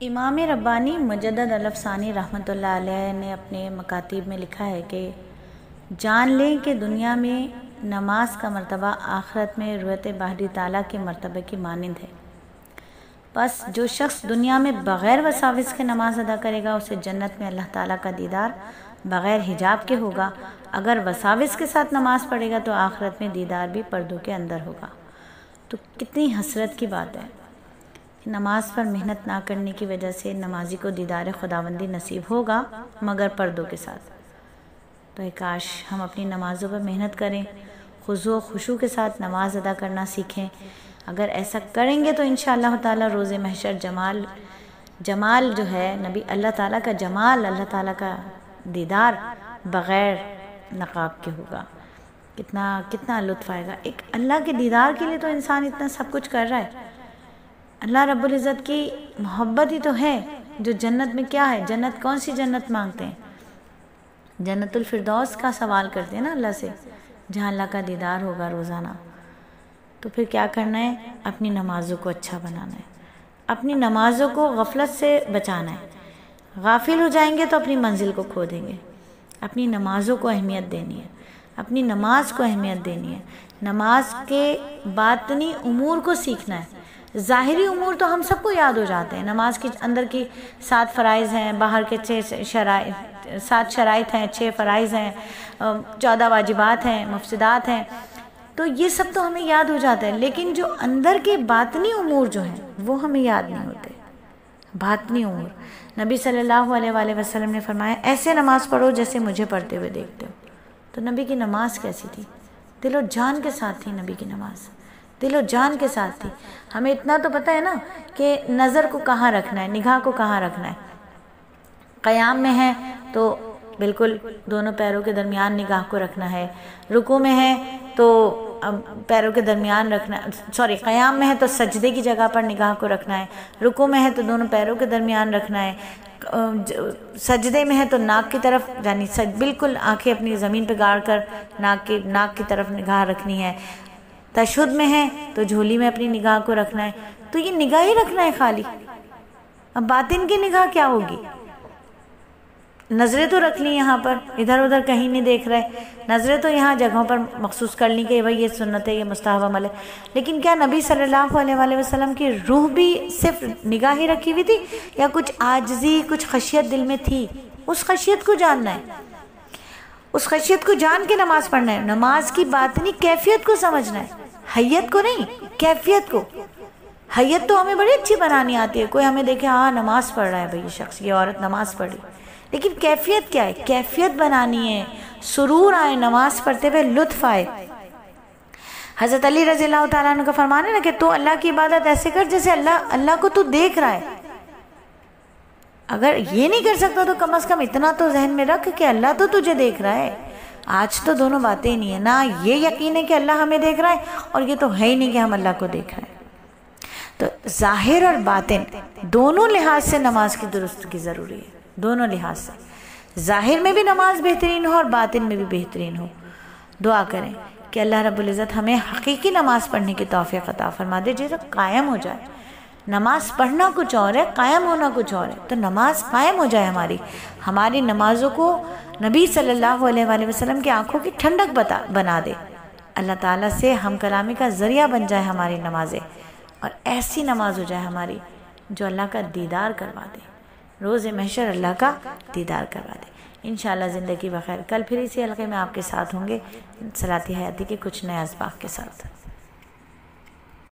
इमाम रब्बानी मुजद्दद अल-अफ़सानी रहमतुल्लाह अलैह ने अपने मकातिब में लिखा है कि जान लें कि दुनिया में नमाज का मर्तबा आखिरत में रुयत बाहरी ताला के मर्तबे की मानिंद है। बस जो शख्स दुनिया में बग़ैर वसाविस के नमाज अदा करेगा उसे जन्नत में अल्लाह ताला का दीदार बग़ैर हिजाब के होगा। अगर वसाविस के साथ नमाज पढ़ेगा तो आखिरत में दीदार भी पर्दों के अंदर होगा। तो कितनी हसरत की बात है, नमाज पर मेहनत ना करने की वजह से नमाजी को दीदार खुदावंदी नसीब होगा मगर पर्दों के साथ। तो काश हम अपनी नमाज़ों पर मेहनत करें, खुशू खुशू के साथ नमाज अदा करना सीखें। अगर ऐसा करेंगे तो इंशाअल्लाह ताला रोज़े महशर जमाल जो है नबी अल्लाह ताला का जमाल, अल्लाह ताला का दीदार बग़ैर नक़ाब के होगा। कितना लुत्फ़ आएगा। एक अल्लाह के दीदार के लिए तो इंसान इतना सब कुछ कर रहा है। अल्लाह रब्बुल इज़्ज़त की मोहब्बत ही तो है जो जन्नत में क्या है, जन्नत कौन सी जन्नत मांगते हैं, जन्नतुल फिरदौस का सवाल करते हैं ना अल्लाह से, जहाँ अल्लाह का दीदार होगा रोज़ाना। तो फिर क्या करना है, अपनी नमाज़ों को अच्छा बनाना है, अपनी नमाज़ों को गफलत से बचाना है। गाफिल हो जाएंगे तो अपनी मंजिल को खो देंगे। अपनी नमाज़ों को अहमियत देनी है, अपनी नमाज को अहमियत देनी है। नमाज के बातनी उमूर को सीखना है। ज़ाहिरी उमूर तो हम सबको याद हो जाते हैं। नमाज के अंदर की 7 फ़राइज़ हैं, बाहर के 7 शराइत हैं, 6 फ़राइज़ हैं, 14 वाजिबात हैं, मुफ्सिदात हैं। तो ये सब तो हमें याद हो जाता है, लेकिन जो अंदर के बातनी उमूर जो हैं वो हमें याद नहीं होते। बातनी उमूर नबी सल्लल्लाहु अलैहि वसल्लम ने फरमाया, ऐसे नमाज़ पढ़ो जैसे मुझे पढ़ते हुए देखते हो। तो नबी की नमाज कैसी थी? दिलो जान के साथ थी नबी की नमाज, दिलो जान के साथ थी। हमें इतना तो पता है ना कि नज़र को कहाँ रखना है, निगाह को कहाँ रखना है। क़याम में है तो बिल्कुल दोनों पैरों के दरमियान निगाह को रखना है। रुकू में है तो पैरों के दरमियान रखना, सॉरी क़याम में है तो सजदे की जगह पर निगाह को रखना है। रुकू में है तो दोनों पैरों के दरमियान रखना है। सजदे में है तो नाक की तरफ, यानी बिल्कुल आंखें अपनी ज़मीन पे गाड़ कर नाक की तरफ निगाह रखनी है। तशहुद में है तो झोली में अपनी निगाह को रखना है। तो ये निगाह ही रखना है खाली। अब बातिन की निगाह क्या होगी? नज़रें तो रख ली यहाँ पर, इधर उधर कहीं नहीं देख रहे। नज़रें तो यहाँ जगहों पर मखसूस कर ली कि भाई ये सुन्नत है, ये मुस्तहब अमल है। लेकिन क्या नबी सल्लल्लाहु अलैहि वसल्लम की रूह भी सिर्फ निगाह ही रखी हुई थी या कुछ आजिज़ी, कुछ खशियत दिल में थी? उस खशियत को जानना है, उस खशियत को जान के नमाज पढ़ना है। नमाज की बातनी कैफियत को समझना है, हैयत को नहीं, कैफियत को। हैयत तो हमें बड़ी अच्छी बनानी आती है। कोई हमें देखे हाँ नमाज पढ़ रहा है भाई, ये शख्स, ये औरत नमाज पढ़ी, लेकिन कैफियत क्या है? कैफियत बनानी है, सुरूर आए नमाज पढ़ते हुए, लुत्फ आए। हज़रत अली रज़ी अल्लाह तआला अन्हु का फरमान है ना कि तू अल्लाह की इबादत ऐसे कर जैसे अल्लाह को तू देख रहा है। अगर ये नहीं कर सकता तो कम से कम इतना तो जहन में रख कि अल्लाह तो तुझे देख रहा है। आज तो दोनों बातें ही नहीं है, ना ये यकीन है कि अल्लाह हमें देख रहा है और ये तो है ही नहीं कि हम अल्लाह को देख रहे हैं। तो ज़ाहिर और बातिन दोनों लिहाज से नमाज की दुरुस्त की ज़रूरी है, दोनों लिहाज से। ज़ाहिर में भी नमाज बेहतरीन हो और बातिन में भी बेहतरीन हो। दुआ करें कि अल्लाह रब्बुल इज़्ज़त हमें हकीकी नमाज पढ़ने की तौफ़ीक़ अता फरमा दे, जो कायम हो जाए। नमाज पढ़ना कुछ और है, कायम होना कुछ और है। तो नमाज कायम हो जाए हमारी नमाज़ों को नबी सल्लल्लाहु अलैहि वसल्लम की आंखों की ठंडक बना दे। अल्लाह ताला से हम कलामी का ज़रिया बन जाए हमारी नमाज़ें, और ऐसी नमाज हो जाए हमारी जो अल्लाह का दीदार करवा दे, रोज़े महशर अल्लाह का दीदार करवा दे। इंशाअल्लाह ज़िंदगी बखैर। कल फिर इसी हल्के में आपके साथ होंगे सलाती हयाती के कुछ नए असबाब के साथ।